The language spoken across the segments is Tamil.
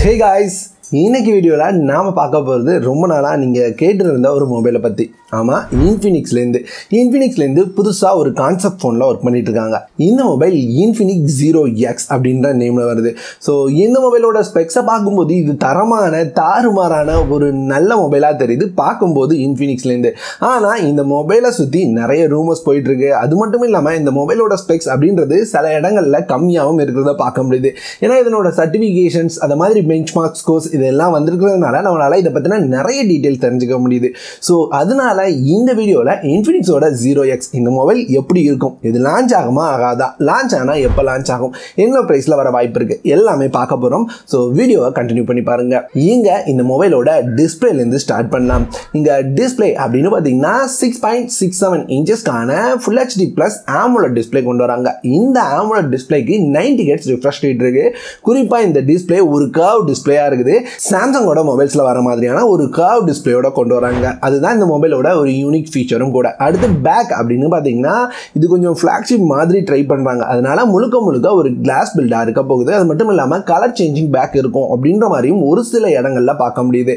Hey guys, இன்னைக்கு வீடியோல நாம பார்க்க போறது ரொம்ப நாளா நீங்க கேட்டிருந்த ஒரு மொபைலை பத்தி. ஆமா, Infinixல இருந்து புதுசா ஒரு கான்செப்ட் ஃபோன்ல வர்க் பண்ணிட்டு இருக்காங்க. இந்த மொபைல் Infinix 0X அப்படிங்கற நேம்ல வருது. சோ இந்த மொபைலோட ஸ்பெக்ஸை பாக்கும்போது இது தரமான தாறுமாறான ஒரு நல்ல மொபைலா தெரியுது பாக்கும்போது Infinixல இருந்து. ஆனா இந்த மொபைலை சுத்தி நிறைய ரூமர்ஸ் போயிட்டு இருக்கு. அது மட்டும் இல்லாம இந்த மொபைலோட ஸ்பெக்ஸ் அப்படின்றது சில இடங்கள்ல கம்மியாவும் இருக்கிறத பார்க்க முடியுது. ஏன்னா இதனோட சர்டிபிகேஷன்ஸ் அத மாதிரி பெஞ்ச்மார்க் ஸ்கோர்ஸ் இதெல்லாம் வந்திருக்கிறதுனால நம்மளால இதை பத்தின நிறைய டீடைல் தெரிஞ்சுக்க முடியுது. ஸோ அதனால இந்த வீடியோல இன்ஃபினிக்ஸோட 0X இந்த மொபைல் எப்படி இருக்கும், இது லான்ச் ஆகுமா ஆகாதா, லான்ச் ஆனா எப்போ லான்ச் ஆகும், என்ன பிரைஸ்ல வர வாய்ப்பு இருக்கு எல்லாமே பார்க்க போறோம். ஸோ வீடியோவை கண்டினியூ பண்ணி பாருங்க. இங்க இந்த மொபைலோட டிஸ்பிளேல இருந்து ஸ்டார்ட் பண்ணலாம். இங்க டிஸ்பிளே அப்படின்னு பாத்தீங்கன்னா 6.67 இன்ச்சஸ்க்கான Full HD Plus AMOLED display கொண்டு வராங்க. இந்த AMOLED டிஸ்பிளேக்கு 90 Hz ரிஃப்ரெஷ் ரேட் இருக்கு. குறிப்பா இந்த டிஸ்பிளே ஒரு கர்வ் டிஸ்பிளேயா இருக்குது. சாம்சங்கோட மொபைல்ஸ்ல வர மாதிரியான ஒரு கர்வ் டிஸ்பிளேயோட கொண்டு வராங்க. அதுதான் இந்த மொபைலோட ஒரு யூனிக் ஃபீச்சரும் கூட. அடுத்து பேக் அப்படின்னு பாத்தீங்கன்னா இது கொஞ்சம் ஃபிளாக்ஷிப் மாதிரி ட்ரை பண்றாங்க. அதனால முழுக்க ஒரு கிளாஸ் பில்டா இருக்க போகுது. அது மட்டும் இல்லாம கலர் சேஞ்சிங் பேக் இருக்கும் அப்படின்ற மாதிரியும் ஒரு சில இடங்கள்ல பார்க்க முடியுது.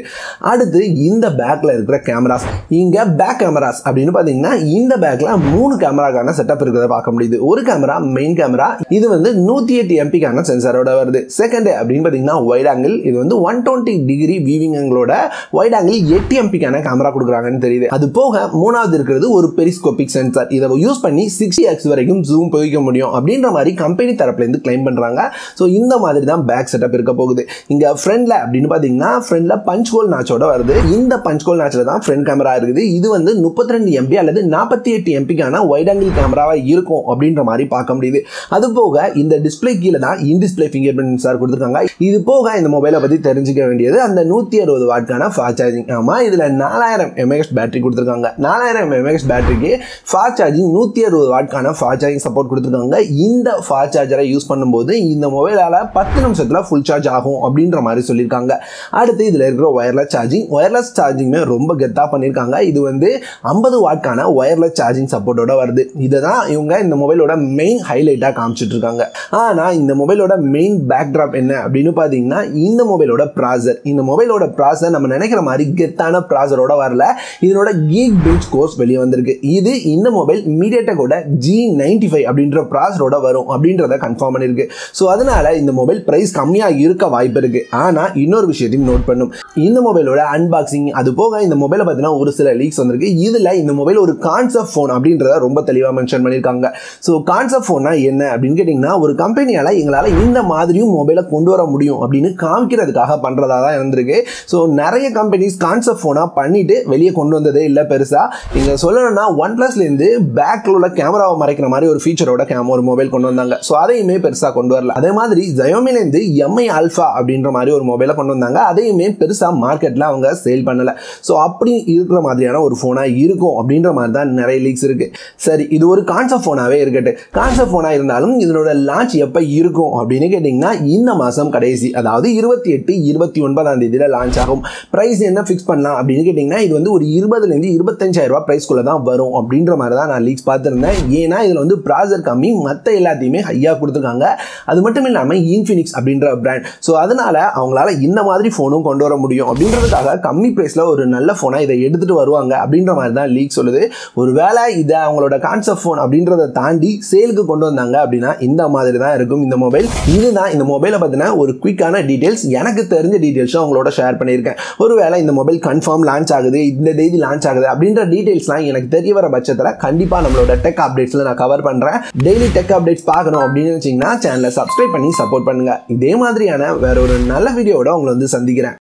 அடுத்து இந்த பேக்ல இருக்கிற கேமராஸ், இங்க பேக் கேமராஸ் அப்படின்னு பாத்தீங்கன்னா இந்த பேக்ல 3 கேமராக்கான செட்டப் இருக்கிறத பார்க்க முடியுது. ஒரு கேமரா மெயின் கேமரா, இது வந்து 108 MP சென்சாரோட வருது. செகண்ட் அப்படின்னு பாத்தீங்கன்னா வைட் ஆங்கிள், இது வந்து 120 டிகிரி வீவிங் ஆங்கிளோட வைட் ஆங்கிள் 8 MP கேமரா கொடுக்குறாங்கன்னு தெரியுது. அது போக மூணாவது இருக்கிறது ஒரு பெரிஸ்கோபிக் சென்சார். இதை யூஸ் பண்ணி 60x வரைக்கும் ஜூம் போய்க்க முடியும் அப்படின்ற மாதிரி கம்பெனி தரப்புல இருந்து கிளைம் பண்றாங்க. ஸோ இந்த மாதிரி தான் பேக் செட்டப் இருக்க போகுது. இங்க ஃப்ரண்ட்ல அப்படின்னு பாத்தீங்கன்னா ஃப்ரண்ட்ல பஞ்ச் ஹோல் நாச்சோட வருது. இந்த பஞ்ச் ஹோல் நாச்சில் தான் ஃப்ரண்ட் கேமரா இருக்குது. இது வந்து 32 MP அல்லது 48 MP வைட் ஆங்கிள் கேமராவா இருக்கும் அப்படின்ற மாதிரி பார்க்க முடியுது. அது போக இந்த டிஸ்பிளே கீழே தான் in display finger print sensor கொடுத்துருக்காங்க. இது போக இந்த மொபைலை பத்தி தெரிஞ்சுக்க வேண்டியது அந்த 160 வாட்கான ஃபாஸ்ட் சார்ஜிங். ஆமா, இதுல 4000 mAh பேட்டரி கொடுத்துருக்காங்க. 4000 mAh பேட்டரிக்கு ஃபாஸ்ட் சார்ஜிங் 160 வாட்கான ஃபாஸ்ட் சார்ஜிங் சப்போர்ட் கொடுத்துருக்காங்க. இந்த ஃபாஸ்ட் சார்ஜரை யூஸ் பண்ணும்போது இந்த மொபைலால 10 நிமிஷத்துல ஃபுல் சார்ஜ் ஆகும் அப்படின்ற மாதிரி சொல்லியிருக்காங்க. அடுத்து இதுல இருக்கிற ஒயர்லெஸ் சார்ஜிங் ரொம்ப கெத்தா பண்ணியிருக்காங்க. இது வந்து 50 வாட்கான ஒயர்லெஸ் சார்ஜிங் சப்போர்ட்டோட வருது. இதுதான் இவங்க இந்த மொபைலோட மெயின் ஹைலைட்டா காமிச்சிட்டு இருக்காங்க. ஆனா இந்த மொபைலோட மெயின் பேக்ட்ராப் என்ன அப்படின்னு பாத்தீங்கன்னா இந்த மொபைலோட ப்ராசர். இந்த மொபைலோட ப்ராசர் நம்ம நினைக்கிற மாதிரி கெத்தான ப்ராசரோட வரல. இதனோட Geekbench கோர்ஸ் வெளியே வந்திருக்கு. இது இந்த மொபைல் மீடியாடெக்கோட G95 அப்படின்ற ப்ராசரோட வரும் அப்படின்றத கன்ஃபார்ம் பண்ணிருக்கு. ஸோ அதனால இந்த மொபைல் பிரைஸ் கம்மியா இருக்க வாய்ப்பு இருக்கு. ஆனா இன்னொரு விஷயத்தையும் நோட் பண்ணும், இந்த மொபைலோட அன்பாக்சிங் அது போக இந்த மொபைலை பார்த்தீங்கன்னா ஒரு சில லீக்ஸ் வந்திருக்கு. இதுல இந்த மொபைல் ஒரு கான்செப்ட் ஃபோன் அப்படின்றத ரொம்ப தெளிவா மென்ஷன் பண்ணியிருக்காங்க. ஸோ கான்செப்ட் ஃபோன்னா என்ன அப்படின்னு கேட்டீங்கன்னா ஒரு கம்பெனியால எங்களால இந்த மாதிரியும் மொபைலை கொண்டு வர முடியும் அப்படின்னு காமிக்கிறதுக்காக பண்றதா தான் இருந்திருக்கு. ஸோ நிறைய கம்பெனிஸ் கான்செப்ட் ஃபோனா பண்ணிட்டு வெளியே கொண்டு வந்ததே இல்லை பெருசா. நீங்க சொல்லணும்னா OnePlusல இருந்து பேக்ல உள்ள கேமராவை மறைக்கிற மாதிரி ஒரு ஃபீச்சரோட ஒரு மொபைல் கொண்டு வந்தாங்க. ஸோ அதையுமே பெருசா கொண்டு வரல. அதே மாதிரி Xiaomiல இருந்து MI Alpha அப்படின்ற மாதிரி ஒரு மொபைலை கொண்டு வந்தாங்க. அதையுமே பெருசா மார்க்கெட்ல அவங்க சேல் பண்ணல. ஸோ அப்படி இருக்கிற மாதிரியான ஒரு போனா இருக்கும் அப்படின்ற மாதிரி தான் நிறைய லீக்ஸ் இருக்கு. சரி, இது ஒரு கான்செப்ட் போனாவே இருக்கட்டும். கான்செப்ட் போனா இருந்தாலும் இதனோட லான்ச் எப்ப இருக்கும் அப்படின்னு கேட்டீங்கன்னா இந்த மாசம் கடைசி, அதாவது 28, 29 லான்ச் ஆகும். பிரைஸ் என்ன ஃபிக்ஸ் பண்ணலாம் அப்படின்னு கேட்டீங்கன்னா இது வந்து ஒரு 20,000 இருந்து 25,000 ரூபாய் பிரைஸ்க்குள்ள தான் வரும் அப்படின்ற மாதிரி தான் நான் லீக்ஸ் பார்த்துருந்தேன். ஏன்னா இதுல வந்து ப்ராசர் கம்மி, மற்ற எல்லாத்தையுமே ஹையா கொடுத்துருக்காங்க. அது மட்டும் இல்லாம இன்ஃபினிக்ஸ் அப்படின்ற பிராண்ட். ஸோ அதனால அவங்களால இந்த மாதிரி போனும் கொண்டு வர முடியும் அப்படின்றதுக்காக கம்மி பிரைஸ்ல ஒரு நல்ல போனா இதை எடுத்துட்டு வருவாங்க அப்படின்ற மாதிரி தான் லீக் சொல்லுது. ஒருவேளை இதை அவங்களோட கான்செப்ட் போன் அப்படின்றத தாண்டி சேலுக்கு கொண்டு வந்தாங்க அப்படின்னா இந்த மாதிரி தான் இருக்கும் இந்த மொபைல். இதுதான் இந்த மொபைலை பத்தின ஒரு குயிக்கான டீடைல்ஸ். எனக்கு தெரிஞ்ச டீடைல்ஸும் அவங்களோட ஷேர் பண்ணியிருக்கேன். ஒருவேளை இந்த மொபைல் கன்ஃபார்ம் லான்ச் ஆகுது, இந்த தேதி லான்ச் ஆகுது அப்படின்ற டீடைல்ஸ்லாம் எனக்கு தெரிய வர பட்சத்தில் கண்டிப்பா நம்மளோட டெக் அப்டேட்ஸ்ல நான் கவர் பண்றேன். டெய்லி டெக் அப்டேட்ஸ் பார்க்கணும் அப்படின்னு நினைச்சீங்கன்னா சேனலை சப்ஸ்கிரைப் பண்ணி சப்போர்ட் பண்ணுங்க. இதே மாதிரியான வேற ஒரு நல்ல வீடியோவோட உங்களை வந்து சந்திக்கிறேன்.